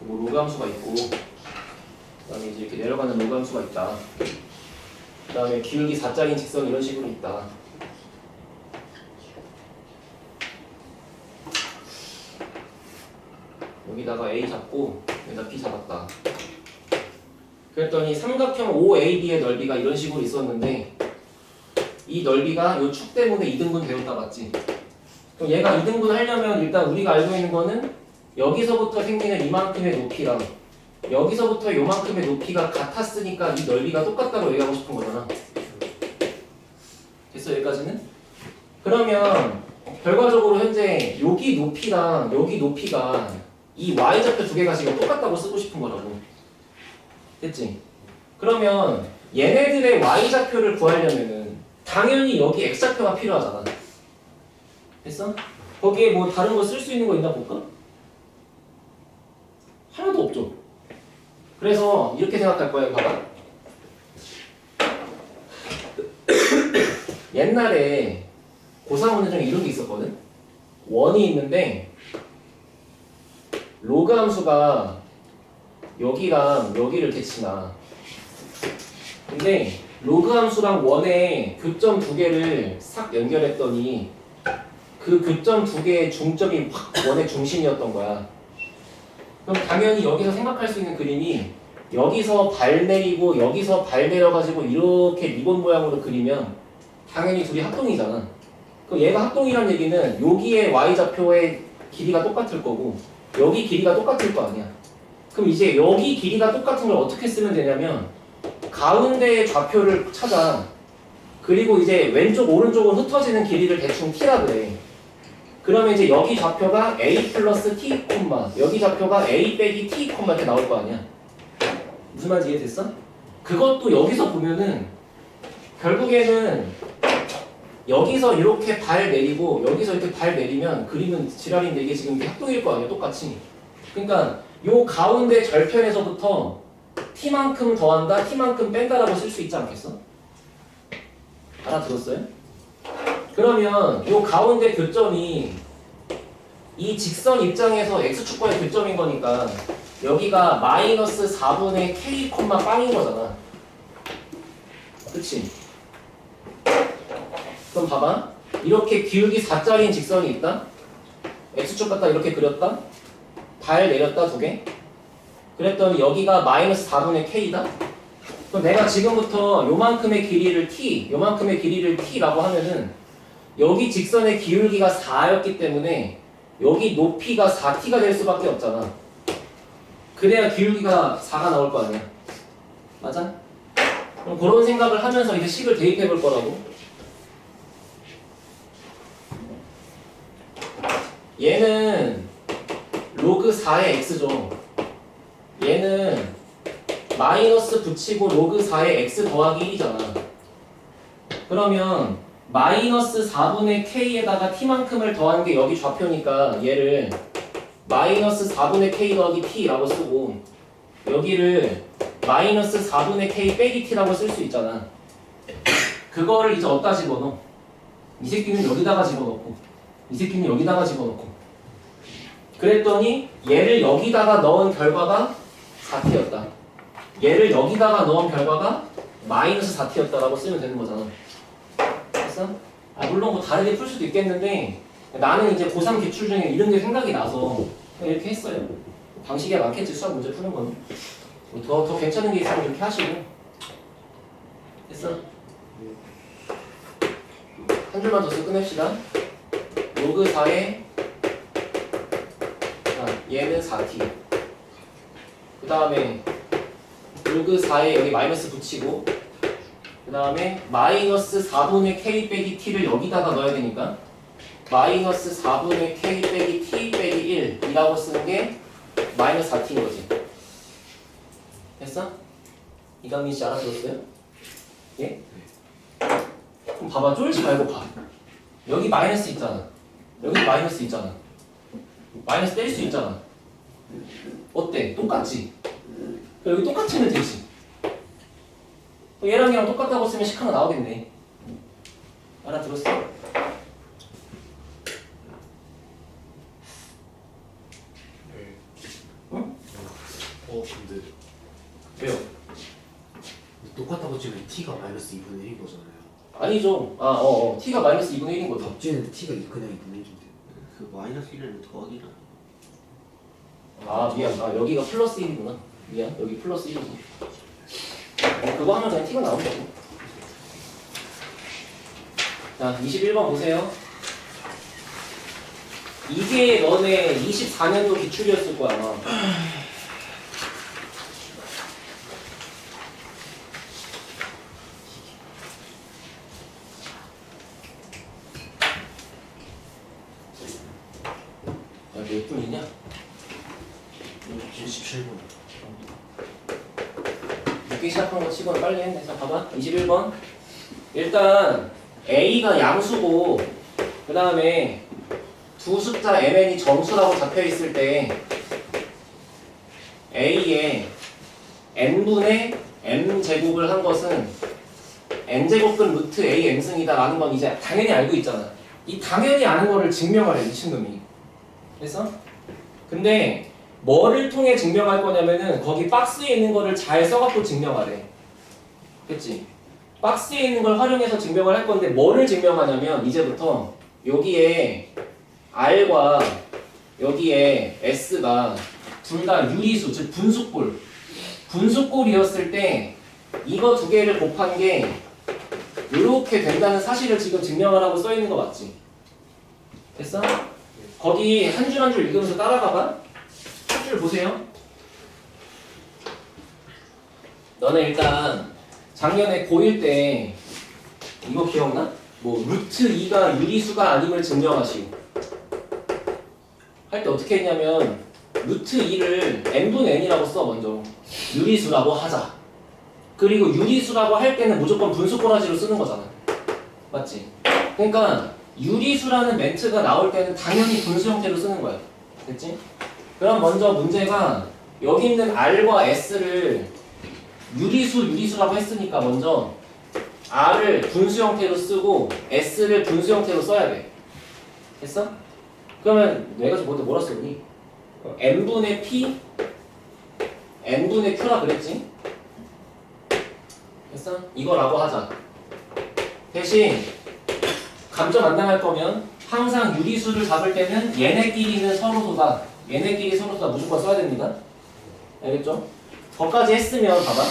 뭐 로그함수가 있고 그 다음에 이제 이렇게 내려가는 로그함수가 있다. 그 다음에 기울기 4짜리인 직선 이런 식으로 있다. 여기다가 A 잡고 여기다 B 잡았다. 그랬더니 삼각형 OAB의 넓이가 이런 식으로 있었는데 이 넓이가 이 축 때문에 2등분 되었다 맞지? 그럼 얘가 2등분 하려면 일단 우리가 알고 있는 거는 여기서부터 생기는 이만큼의 높이랑 여기서부터 요만큼의 높이가 같았으니까 이 넓이가 똑같다고 얘기하고 싶은 거잖아. 됐어 여기까지는? 그러면 결과적으로 현재 여기 높이랑 여기 높이가 이 y좌표 두 개가 지금 똑같다고 쓰고 싶은 거라고. 됐지? 그러면 얘네들의 y좌표를 구하려면은 당연히 여기 x좌표가 필요하잖아. 됐어? 거기에 뭐 다른 거 쓸 수 있는 거 있나 볼까? 하나도 없죠. 그래서 이렇게 생각할 거예요. 봐봐. 옛날에 고3 문제 중에 이런 게 있었거든. 원이 있는데 로그 함수가 여기랑 여기를 대칭하. 근데 로그 함수랑 원의 교점 두 개를 싹 연결했더니 그 교점 두 개의 중점이 확 원의 중심이었던 거야. 그럼 당연히 여기서 생각할 수 있는 그림이 여기서 발 내리고 여기서 발 내려가지고 이렇게 리본 모양으로 그리면 당연히 둘이 합동이잖아. 그럼 얘가 합동이란 얘기는 여기에 y좌표의 길이가 똑같을 거고 여기 길이가 똑같을 거 아니야. 그럼 이제 여기 길이가 똑같은 걸 어떻게 쓰면 되냐면 가운데의 좌표를 찾아. 그리고 이제 왼쪽 오른쪽으로 흩어지는 길이를 대충 t라 그래. 그러면 이제 여기 좌표가 a 플러스 t, 여기 좌표가 a 빼기 t, 이렇게 나올 거 아니야. 무슨 말인지 이해됐어? 그것도 여기서 보면은 결국에는 여기서 이렇게 발 내리고 여기서 이렇게 발 내리면 그림은 지랄인데 이게 지금 이게 합동일 거 아니야 똑같이. 그러니까 요 가운데 절편에서부터 t만큼 더한다 t만큼 뺀다라고 쓸 수 있지 않겠어? 알아들었어요? 그러면 요 가운데 교점이 이 직선 입장에서 x축과의 교점인 거니까 여기가 마이너스 4분의 k, 빵인 거잖아. 그치? 그럼 봐봐. 이렇게 기울기 4짜리인 직선이 있다. x축 갖다 이렇게 그렸다. 발 내렸다 두 개. 그랬더니 여기가 마이너스 4분의 k다. 그럼 내가 지금부터 요만큼의 길이를 t, 요만큼의 길이를 t라고 하면은 여기 직선의 기울기가 4였기 때문에 여기 높이가 4t가 될 수밖에 없잖아. 그래야 기울기가 4가 나올 거 아니야. 맞아? 그럼 그런 생각을 하면서 이제 식을 대입해 볼 거라고. 얘는 로그 4의 x죠. 얘는 마이너스 붙이고 로그 4의 x 더하기 1이잖아. 그러면 마이너스 4분의 k에다가 t만큼을 더한 게 여기 좌표니까 얘를 마이너스 4분의 k 더하기 t라고 쓰고 여기를 마이너스 4분의 k 빼기 t라고 쓸 수 있잖아. 그거를 이제 어디다 집어넣어? 이 새끼는 여기다가 집어넣고 이 새끼는 여기다가 집어넣고 그랬더니 얘를 여기다가 넣은 결과가 4t였다. 얘를 여기다가 넣은 결과가 마이너스 4t였다라고 쓰면 되는 거잖아. 됐어? 물론 뭐 다르게 풀 수도 있겠는데 나는 이제 고3 기출 중에 이런 게 생각이 나서 이렇게 했어요. 방식이 많겠지 수학 문제 푸는 거는. 더 괜찮은 게 있으면 이렇게 하시고. 됐어? 한 줄만 더 쓰고 끝냅시다. 로그 4에 얘는 4t. 그 다음에 로그 4에 여기 마이너스 붙이고 그 다음에 마이너스 4분의 k 빼기 t를 여기다가 넣어야 되니까 마이너스 4분의 k 빼기 t 빼기 1이라고 쓰는 게 마이너스 4t인 거지. 됐어? 이강민 씨 알아들었어요? 예? 그럼 봐봐. 쫄지 말고 봐. 여기 마이너스 있잖아. 여기 마이너스 있잖아. 마이너스 뗄 수 있잖아. 어때? 똑같지? 여기 똑같으면 되지. 얘랑 얘랑 똑같다고 쓰면 식 하나 나오겠네. 알아들었어? 네. 응? 근데 왜요? 똑같다고 치면 t가 마이너스 2분의 1인 거잖아요. 아니죠. t가 마이너스 2분의 1인 거죠. 덕지는 t가 그냥 2분의 1인데. 그 마이너스 1은 더하기라. 미안. 여기가 플러스 1이구나. 미안. 여기 플러스 1이지. 그거 하면 그냥 t가 나오면 되고. 자, 21번 보세요. 이게 너네 24년도 기출이었을 거야 아마. 몇 분이냐? 77분. 늦게 시작한 거 치고는 빨리 했네. 자, 봐봐. 21번. 일단 A가 양수고 그 다음에 두 숫자 mn이 정수라고 잡혀있을 때 A에 n분의 m제곱을 한 것은 n제곱근 루트 a m승이다 라는 건 이제 당연히 알고 있잖아. 이 당연히 아는 거를 증명하래 미친놈이. 그래서 근데 뭐를 통해 증명할 거냐면은 거기 박스에 있는 거를 잘 써갖고 증명하래. 그치? 박스에 있는 걸 활용해서 증명을 할 건데 뭐를 증명하냐면 이제부터 여기에 R과 여기에 S가 둘 다 유리수, 즉 분수꼴. 분수꼴이었을 때 이거 두 개를 곱한 게 이렇게 된다는 사실을 지금 증명하라고 써 있는 거 맞지? 됐어? 거기 한 줄 한 줄 읽으면서 따라가봐. 한 줄 보세요. 너네 일단 작년에 고1 때 이거 기억나? 뭐 루트 2가 유리수가 아님을 증명하시고 할 때 어떻게 했냐면 루트 2를 n분의 n이라고 써 먼저 유리수라고 하자. 그리고 유리수라고 할 때는 무조건 분수꼬라지로 쓰는 거잖아. 맞지? 그러니까 유리수라는 멘트가 나올 때는 당연히 분수 형태로 쓰는 거야. 됐지? 그럼 먼저 문제가 여기 있는 R과 S를 유리수라고 했으니까 먼저 R을 분수 형태로 쓰고 S를 분수 형태로 써야 돼. 됐어? 그러면 내가 좀 뭐라 썼니? n분의 p n분의 q라 그랬지? 됐어? 이거라고 하자. 대신 감점 안 당할 거면 항상 유리수를 잡을 때는 얘네끼리는 서로소다. 얘네끼리 서로소다 무조건 써야 됩니다. 알겠죠? 거기까지 했으면 봐봐.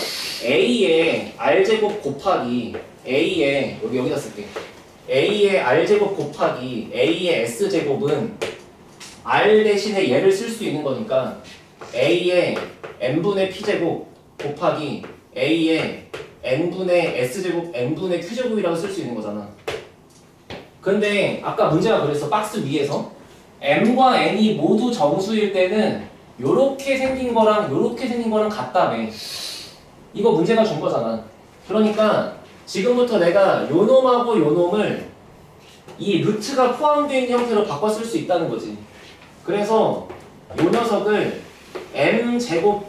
A의 R제곱 곱하기 A의 여기다 쓸게. A의 R제곱 곱하기 A의 S제곱은 R 대신에 얘를 쓸 수 있는 거니까 A의 n분의 P제곱 곱하기 A의 n분의 S제곱 n분의 Q제곱이라고 쓸 수 있는 거잖아. 근데 아까 문제가 그래서 박스 위에서 m과 n이 모두 정수일 때는 요렇게 생긴 거랑 요렇게 생긴 거랑 같다며. 이거 문제가 준 거잖아. 그러니까 지금부터 내가 요 놈하고 요 놈을 이 루트가 포함되어 있는 형태로 바꿔 쓸 수 있다는 거지. 그래서 요 녀석을 m제곱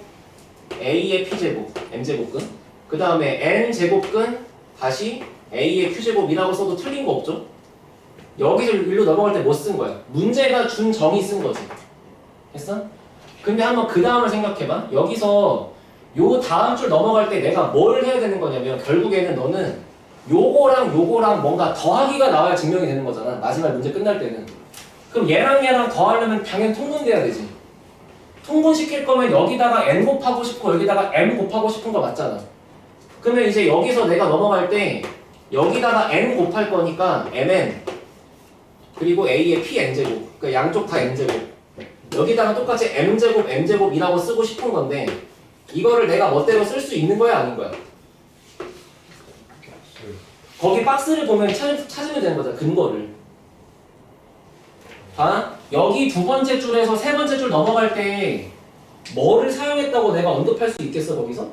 a의 p제곱 m제곱근 그 다음에 n제곱근 다시 a의 q제곱이라고 써도 틀린 거 없죠? 여기서 일로 넘어갈 때 뭐 쓴 거야? 문제가 준 정의 쓴 거지. 됐어? 근데 한번 그 다음을 생각해봐. 여기서 요 다음 줄 넘어갈 때 내가 뭘 해야 되는 거냐면 결국에는 너는 요거랑 뭔가 더하기가 나와야 증명이 되는 거잖아. 마지막 문제 끝날 때는. 그럼 얘랑 더하려면 당연히 통분돼야 되지. 통분시킬 거면 여기다가 n 곱하고 싶고 여기다가 m 곱하고 싶은 거 맞잖아. 그러면 이제 여기서 내가 넘어갈 때 여기다가 n 곱할 거니까 mn 그리고 a의 pn제곱 그러니까 양쪽 다 n제곱 여기다가 똑같이 m제곱 m제곱이라고 쓰고 싶은 건데 이거를 내가 멋대로 쓸 수 있는 거야 아닌 거야? 거기 박스를 보면 찾으면 되는 거잖아. 근거를. 아? 여기 두 번째 줄에서 세 번째 줄 넘어갈 때 뭐를 사용했다고 내가 언급할 수 있겠어 거기서?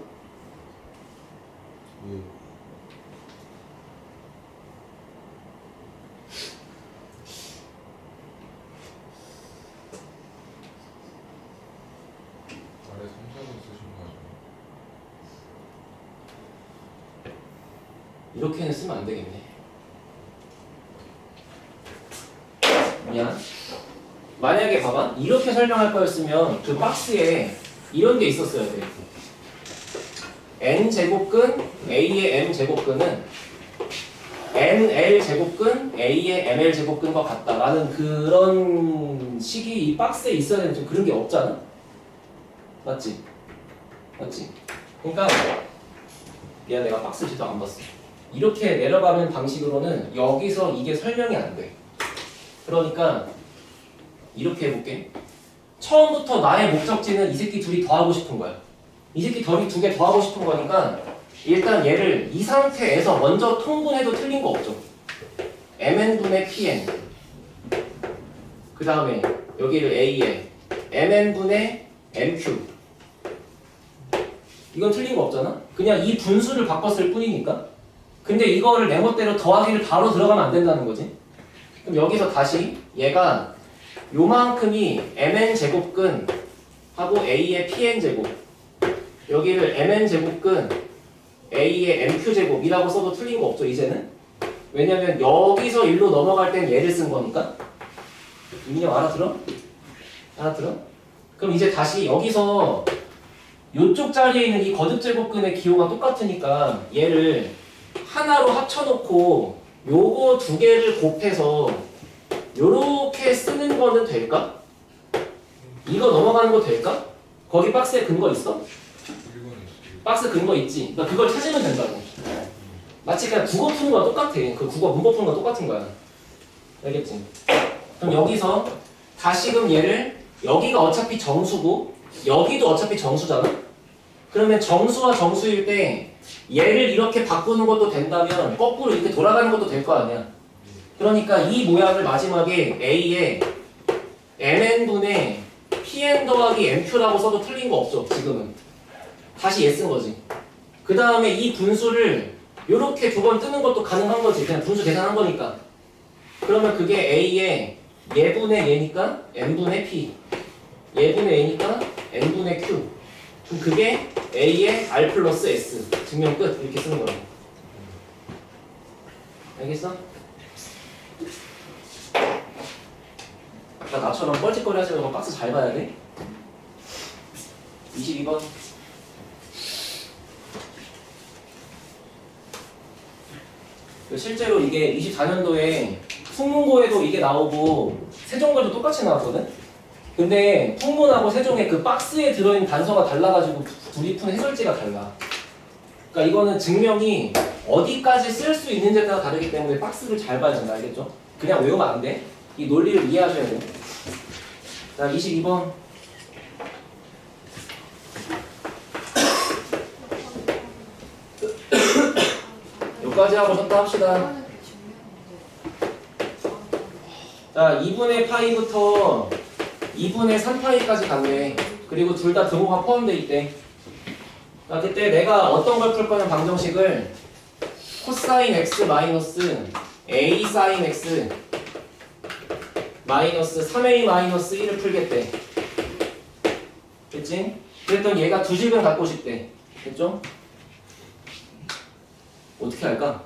아래 3, 4번 쓰신 거 아니에요? 이렇게는 쓰면 안 되겠네. 미안. 만약에 봐봐. 이렇게 설명할 거였으면 그 박스에 이런 게 있었어야 돼. n제곱근 a의 m제곱근은 nl제곱근 a의 ml제곱근과 같다라는 그런 식이 이 박스에 있어야 되는 좀 그런 게 없잖아? 맞지? 맞지? 그러니까 미안 내가 박스 지도 안 봤어. 이렇게 내려가는 방식으로는 여기서 이게 설명이 안 돼. 그러니까 이렇게 해볼게. 처음부터 나의 목적지는 이 새끼 둘이 더하고 싶은 거야. 이 새끼 두 개 더하고 싶은 거니까 일단 얘를 이 상태에서 먼저 통분해도 틀린 거 없죠. mn분의 pn 그 다음에 여기를 a에 mn분의 mq 이건 틀린 거 없잖아? 그냥 이 분수를 바꿨을 뿐이니까. 근데 이거를 내 멋대로 더하기를 바로 들어가면 안 된다는 거지. 그럼 여기서 다시 얘가 요만큼이 mn 제곱근 하고 a의 pn 제곱 여기를 mn 제곱근 a의 mq 제곱이라고 써도 틀린 거 없죠 이제는. 왜냐면 여기서 일로 넘어갈 땐 얘를 쓴 거니까. 민영 알아들어? 알아들어? 그럼 이제 다시 여기서 요쪽 자리에 있는 이 거듭 제곱근의 기호가 똑같으니까 얘를 하나로 합쳐놓고 요거 두 개를 곱해서 요렇게 쓰는 거는 될까? 이거 넘어가는 거 될까? 거기 박스에 근거 있어? 박스 근거 있지? 그러니까 그걸 찾으면 된다고. 마치 그냥 국어 푸는 거랑 똑같아. 그 국어 문법 푸는 거 똑같은 거야. 알겠지? 그럼 여기서 다시금 얘를 여기가 어차피 정수고 여기도 어차피 정수잖아? 그러면 정수와 정수일 때 얘를 이렇게 바꾸는 것도 된다면 거꾸로 이렇게 돌아가는 것도 될 거 아니야. 그러니까 이 모양을 마지막에 A에 mn분의 pn 더하기 mq라고 써도 틀린 거 없죠 지금은. 다시 얘 쓴 거지. 그 다음에 이 분수를 이렇게 두 번 뜨는 것도 가능한 거지. 그냥 분수 계산한 거니까. 그러면 그게 A에 얘분의 얘니까 n분의 p 얘분의 a니까 n분의 q. 그럼 그게 A의 R 플러스 S 증명 끝. 이렇게 쓰는 거야. 알겠어? 아까 나처럼 뻘짓거리 하지 말고 박스 잘 봐야 돼. 22번. 실제로 이게 24년도에 풍문고에도 이게 나오고 세종고에도 똑같이 나왔거든? 근데 풍문하고 세종의 그 박스에 들어있는 단서가 달라가지고 둘이 푼 해설지가 달라. 그러니까 이거는 증명이 어디까지 쓸 수 있는지에 따라 다르기 때문에 박스를 잘 봐야 된다. 알겠죠? 그냥 외우면 안 돼. 이 논리를 이해하셔야 돼. 자, 22번. 여기까지 하고 쉬었다 합시다. 자, 2분의 파이부터 2분의 3파이까지 갔네. 그리고 둘 다 등호가 포함되어 있대. 자, 그때 내가 어떤 걸 풀 거냐면 방정식을 코사인 x 마이너스 a 사인 x 마이너스 3a 마이너스 1을 풀겠대. 됐지? 그랬더니 얘가 두 식을 갖고 싶대. 됐죠? 어떻게 할까?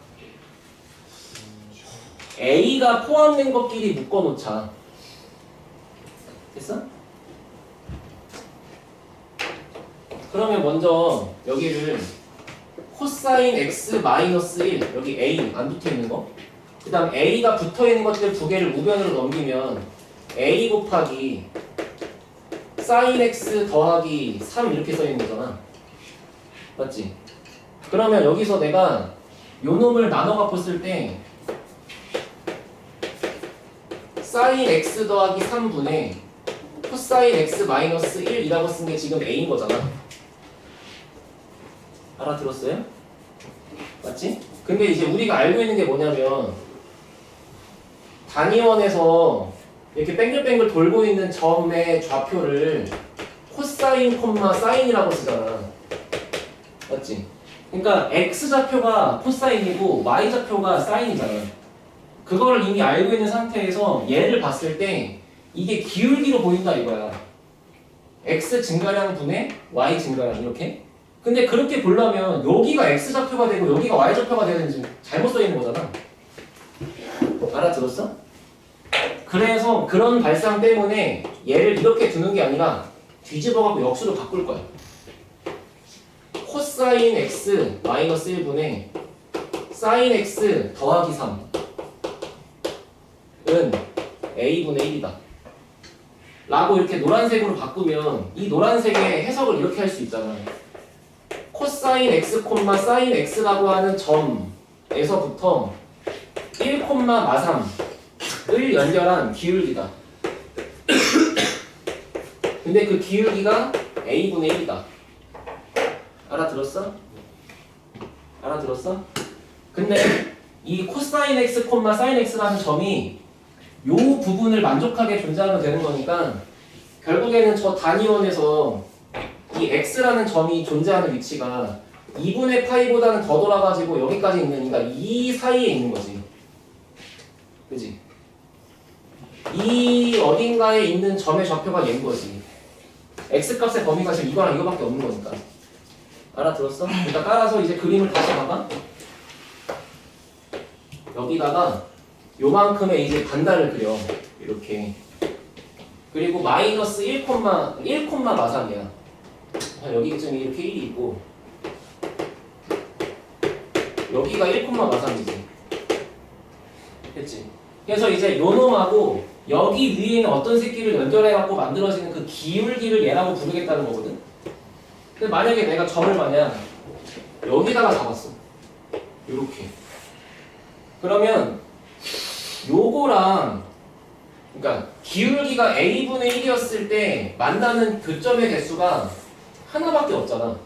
a가 포함된 것끼리 묶어놓자. 됐어? 그러면 먼저 여기를 코사인 x 마이너스 1 여기 a 안 붙어있는 거 그 다음 a가 붙어있는 것들 두 개를 우변으로 넘기면 a 곱하기 사인 x 더하기 3 이렇게 써있는 거잖아. 맞지? 그러면 여기서 내가 요 놈을 나눠 갖고 쓸 때 사인 x 더하기 3분의 코사인 x 마이너스 1이라고 쓴 게 지금 a인 거잖아. 알아들었어요? 맞지? 근데 이제 우리가 알고 있는 게 뭐냐면 단위원에서 이렇게 뱅글뱅글 돌고 있는 점의 좌표를 코사인 콤마 사인이라고 쓰잖아. 맞지? 그러니까 x좌표가 코사인이고 y좌표가 사인이잖아. 그거를 이미 알고 있는 상태에서 얘를 봤을 때 이게 기울기로 보인다 이거야. x 증가량 분의 y 증가량 이렇게. 근데 그렇게 보려면 여기가 x좌표가 되고 여기가 y좌표가 되는지 잘못 써있는 거잖아. 알아들었어? 그래서 그런 발상 때문에 얘를 이렇게 두는 게 아니라 뒤집어갖고 역수로 바꿀 거야. 코사인 x 마이너스 1분의 사인 x 더하기 3은 a분의 1이다 라고 이렇게 노란색으로 바꾸면 이 노란색의 해석을 이렇게 할 수 있잖아. 코사인 x, 사인 x라고 하는 점에서부터 1, 마삼을 연결한 기울기다. 근데 그 기울기가 a분의 1이다. 알아들었어? 알아들었어? 근데 이 코사인 x, 사인 x라는 점이 요 부분을 만족하게 존재하면 되는 거니까 결국에는 저 단위원에서 이 x라는 점이 존재하는 위치가 2분의 파이보다는 더 돌아가지고 여기까지 있으니까 이 사이에 있는 거지. 그지? 이 어딘가에 있는 점의 좌표가 얘인 거지. x값의 범위가 지금 이거랑 이거밖에 없는 거니까. 알아들었어? 그러니까 따라서 이제 그림을 다시 봐봐. 여기다가 요만큼의 이제 반달을 그려. 이렇게. 그리고 마이너스 1, 마삼이야. 여기쯤에 이렇게 1이 있고 여기가 1, 마삼이지. 됐지? 그래서 이제 요 놈하고 여기 위에 있는 어떤 새끼를 연결해갖고 만들어지는 그 기울기를 얘라고 부르겠다는 거거든? 근데 만약에 내가 점을 만약 여기다가 잡았어. 요렇게. 그러면 요거랑 그러니까 기울기가 a분의 1이었을 때 만나는 교점의 개수가 하나밖에 없잖아.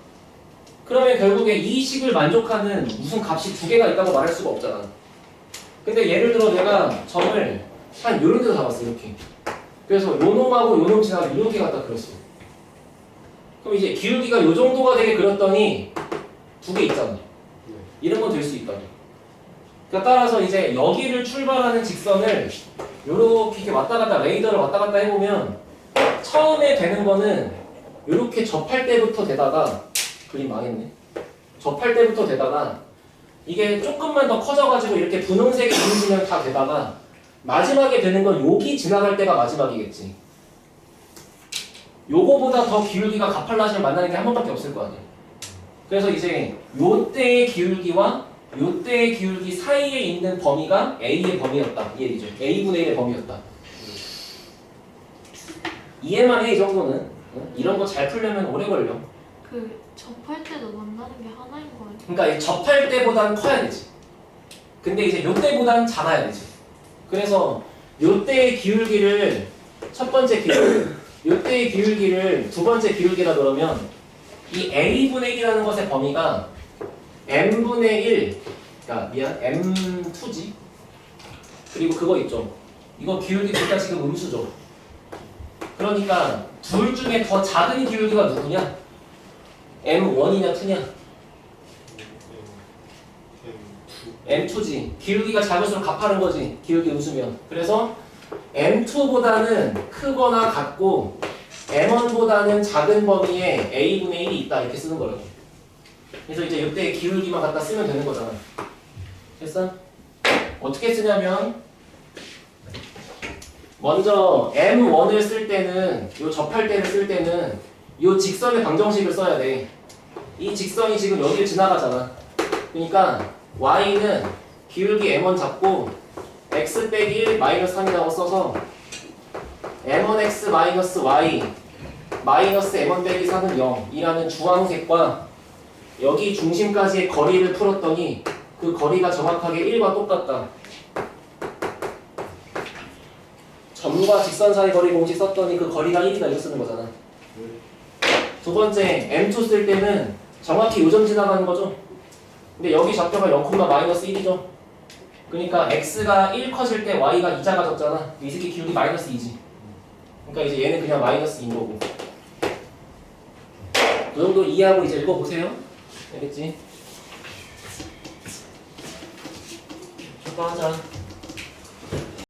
그러면 결국에 이 식을 만족하는 무슨 값이 두 개가 있다고 말할 수가 없잖아. 근데 예를 들어 내가 점을 한 요런 데서 잡았어. 이렇게. 그래서 요 놈하고 요 놈 지나가 이렇게 갖다 그렸어. 그럼 이제 기울기가 요 정도가 되게 그렸더니 두 개 있잖아. 이런 건 될 수 있다. 그러니까 따라서 이제 여기를 출발하는 직선을 요렇게 이렇게 왔다 갔다 레이더를 왔다 갔다 해보면 처음에 되는 거는 요렇게 접할 때부터 되다가 그림 망했네. 접할 때부터 되다가 이게 조금만 더 커져가지고 이렇게 분홍색이 이루어지면 다 되다가 마지막에 되는 건 여기 지나갈 때가 마지막이겠지. 요거보다 더 기울기가 가팔라시를 만나는 게 한 번밖에 없을 거 아니야. 그래서 이제 요때의 기울기와 요때의 기울기 사이에 있는 범위가 A의 범위였다. 이 얘기죠. A분의 1의 범위였다. 이해만 해, 이 정도는. 이런 거 잘 풀려면 오래 걸려. 그 접할 때도 만나는 게 하나인 거예요? 그러니까 접할 때보다는 커야 되지. 근데 이제 요때보다는 작아야 되지. 그래서 요때의 기울기를 첫 번째 기울기, 요때의 기울기를 두 번째 기울기라 그러면 이 A분의 1이라는 것의 범위가 M분의 1, 그러니까 M2지? 그리고 그거 있죠. 이거 기울기 둘 다 지금 음수죠. 그러니까 둘 중에 더 작은 기울기가 누구냐? M1이냐 2냐? M2지. 기울기가 작을수록 가파른 거지. 기울기 음수면. 그래서 M2보다는 크거나 같고 M1보다는 작은 범위에 A분의 1이 있다. 이렇게 쓰는 거라고. 그래서 이제 이때 기울기만 갖다 쓰면 되는 거잖아. 됐어? 어떻게 쓰냐면 먼저 M1을 쓸 때는 요 접할 때를 쓸 때는 요 직선의 방정식을 써야 돼. 이 직선이 지금 여기를 지나가잖아. 그러니까 y는 기울기 m1 잡고 x 빼기 1 마이너스 3이라고 써서 m1x 마이너스 y 마이너스 m1 빼기 4는 0이라는 주황색과 여기 중심까지의 거리를 풀었더니 그 거리가 정확하게 1과 똑같다. 점과 직선 사이 거리 공식 썼더니 그 거리가 1이다 이거 쓰는 거잖아. 두 번째 M2 쓸 때는 정확히 요점 지나가는 거죠. 근데 여기 좌표가 0, 마이너스 1이죠. 그러니까 x가 1 커질 때 y가 2 작아졌잖아. 이 새끼 기울기 마이너스 2지. 그러니까 이제 얘는 그냥 마이너스 2인 거고. 그 정도 이해하고 이제 읽어보세요. 알겠지? 출발하자.